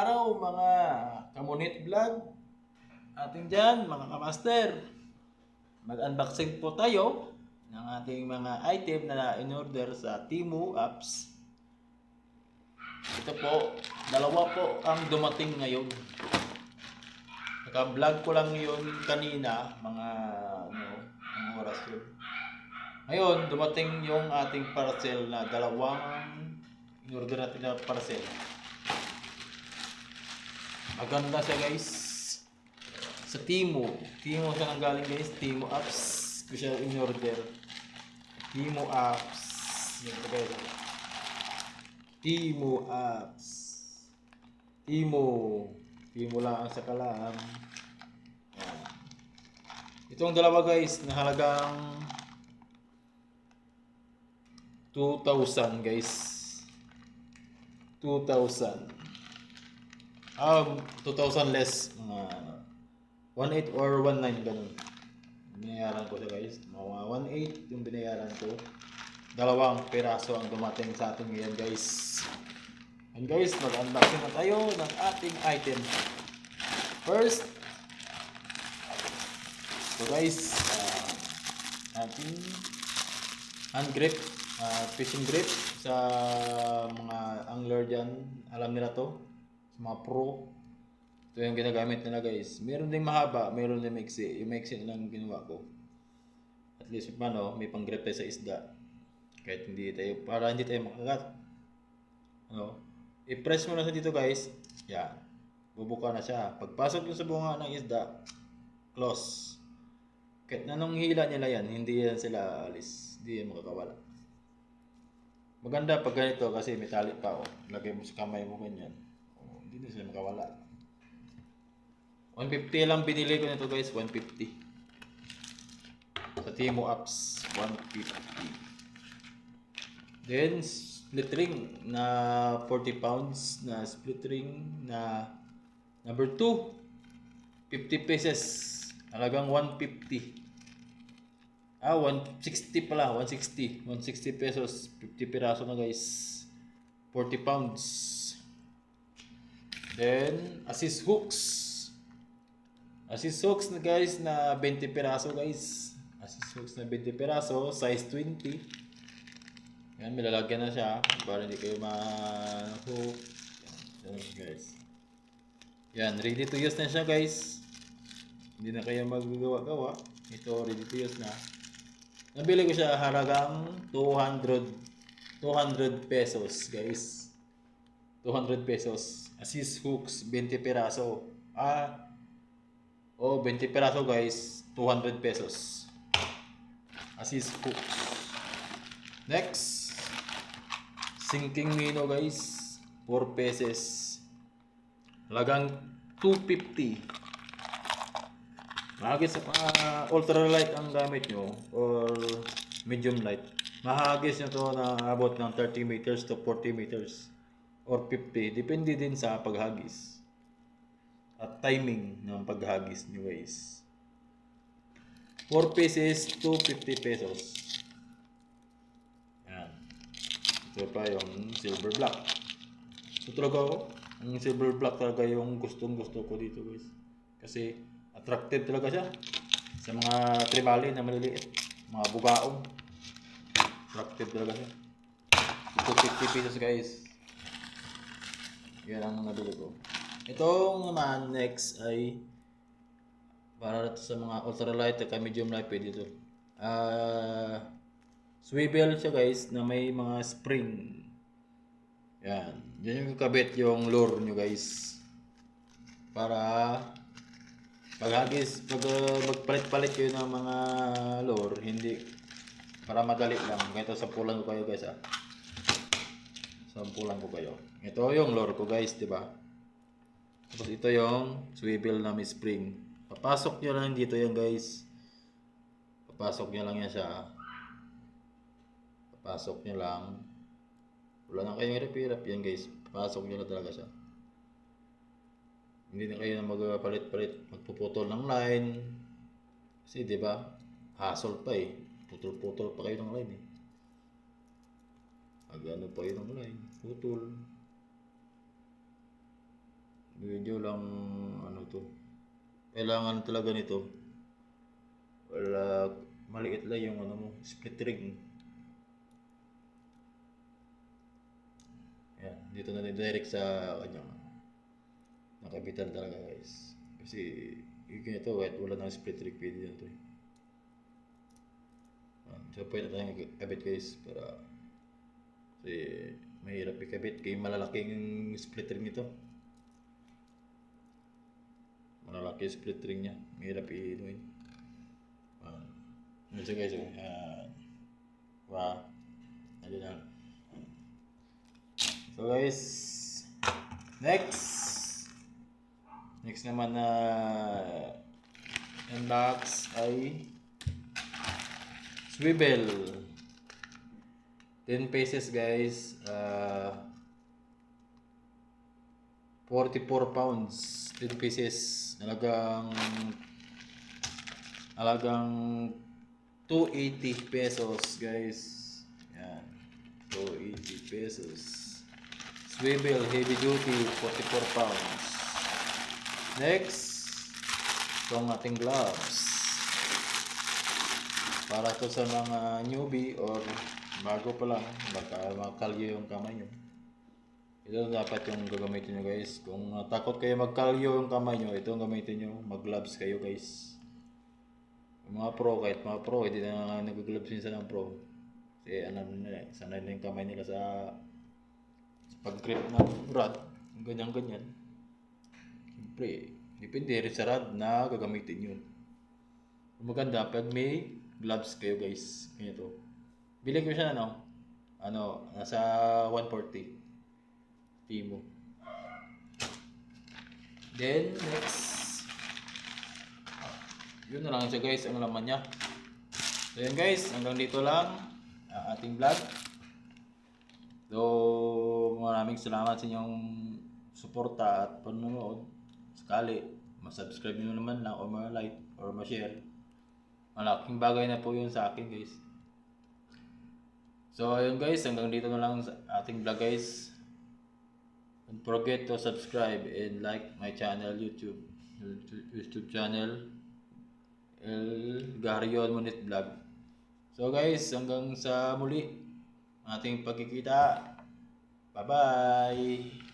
araw mga Kamunit Vlog. Ating dyan mga kamaster. Mag-unboxing po tayo ng ating mga item na in-order sa Temu apps. Ito po, dalawa po ang dumating ngayon. Naka-vlog ko lang yun kanina, mga oras yun. Ngayon, dumating yung ating parcel na dalawang in-order natin na parcel. Maganda siya guys. Sa Temu siya nang galing guys. Temu apps ko siya in-order. Temu apps. Yan po guys. Temu apps. Temu lang sa kalam. Yan. Itong dalawa guys na halagang 2,000 guys. 2,000. 2,000 less, mga 1,800 or 1,900 ganun. Binayaran ko siya guys. Mga 1,800 yung binayaran ko. Dalawang piraso ang dumating sa atin ngayon guys. And guys, mag-unboxing na tayo ng ating item. First, so guys, ating hand grip, fishing grip sa mga angler dyan. Alam nila to. Mga pro, ito yung ginagamit nila guys. Meron ding mahaba, meron ding maiksi. Yung maiksi lang ginawa ko. At least may pang grip tayo sa isda. Kahit hindi tayo, para hindi tayo makagat. I-press mo na sa dito guys. Yan. Bubuka na siya. Pagpasok nyo sa bunga ng isda, close. Kahit nanong hila nila yan, hindi yan sila alis. Hindi yan makakawala. Maganda pag ganito kasi metallic pa. Lagay mo sa kamay mo ganyan. Hindi na sila makawala. 150 lang binili ko nito guys. 150 sa Temu apps. 150. Then split ring na 40 pounds na split ring na number 2, 50 pieces, halagang 150. 160 pala. 160 pesos, 50 piraso na guys, 40 pounds. Then, assist hooks na guys na 20 piraso guys. Assist hooks na 20 piraso, size 20. Yan, milalagyan na siya para hindi kayo ma-hook. Yan guys. Yan, ready to use na siya guys. Hindi na kayo magagawa-gawa. Ito, ready to use na. Nabili ko siya halagang 200 pesos guys. 200 pesos. Assist hooks, 20 piraso. 20 piraso guys, 200 pesos. Assist hooks. Next, sinking minnow guys, 4 pesos. Halagang 250. Mahagis sa ultralight ang gamit nyo or medium light. Mahagis nyo to na abot ng 30 meters to 40 meters. Or 50, depende din sa paghagis at timing ng paghagis nyo guys. 4 pieces, 250 pesos. Yan. Ito pa yung silver black. Ito talaga ang silver black talaga yung gustong gusto ko dito guys. Kasi attractive talaga siya sa mga tribali na maliliit, mga bugaong. Attractive talaga siya. 250 pesos guys. Yan ang nabili ko. Itong naman next ay para sa mga ultralight at medium light, pwede ito. Swivel siya guys na may mga spring. Yan. Diyan yung kakabit yung lure nyo guys. Para paghagis, magpalit-palit kayo ng mga lure, hindi para madali lang. Ganito sampulan ko kayo guys Sampulan ko kayo. Ito yung lure ko guys, di ba? Tapos ito yung swivel na may spring. Papasok nyo lang dito yan guys. Papasok nyo lang yan siya. Papasok nyo lang. Wala na kayong hirap-hirap yan guys. Papasok nyo lang talaga siya. Hindi na kayo na magpalit-palit. Magpuputol ng line. Kasi di ba? Hassle pa eh. Putol-putol pa kayo ng line eh. Agano pa yun ang line. Putol. Medyo lang ano to. Kailangan talaga nito. Wala maliit lang yung ano mo, split ring. Yan, dito na direct sa kanyang nakabitan talaga guys. Kasi yung ito kahit wala nang split ring pwede na to. So pwede tayong ikabit guys para kasi mahirap ikabit kaya malalaking split ring nito. Malalaki split ring niya. Mahirap i-inuin. So guys, wow. Ayun na. So guys, next naman na unbox ay swivel. 10 pesos guys. 44 pounds. 10 pieces. Halagang 280 pesos guys. Yan. 280 pesos. Swivel heavy duty 44 pounds. Next, itong ating gloves. Para to sa mga newbie or bago pa lang, baka makalyo yung kamay nyo. Ito dapat yung gagamitin nyo guys. Kung takot kayo magkalyo yung kamay nyo, ito ang gamitin nyo. Mag-gloves kayo guys. Yung mga pro, kahit mga pro, hindi na nag-gloves minsan ng pro. Kasi alam nila, sanay na yung kamay nila sa pag-grip ng rod. Ganyan-ganyan. Siyempre, depende rin sa rod na gagamitin yun. Maganda pag may gloves kayo guys. Ganito. Bili ko siya nasa 140. Timo. Then next, yun na lang siya guys ang laman niya. So yun guys, hanggang dito lang ang ating vlog. So maraming salamat sa inyong suporta at panonood. Sakali ma-subscribe nyo naman lang o ma-like or ma-share. Malaking bagay na po yun sa akin guys. So ayun guys, hanggang dito na lang sa ating vlog guys. Don't forget to subscribe and like my channel, YouTube channel, El Garion Monit Vlog. So guys, hanggang sa muli ating pagkikita. Bye bye.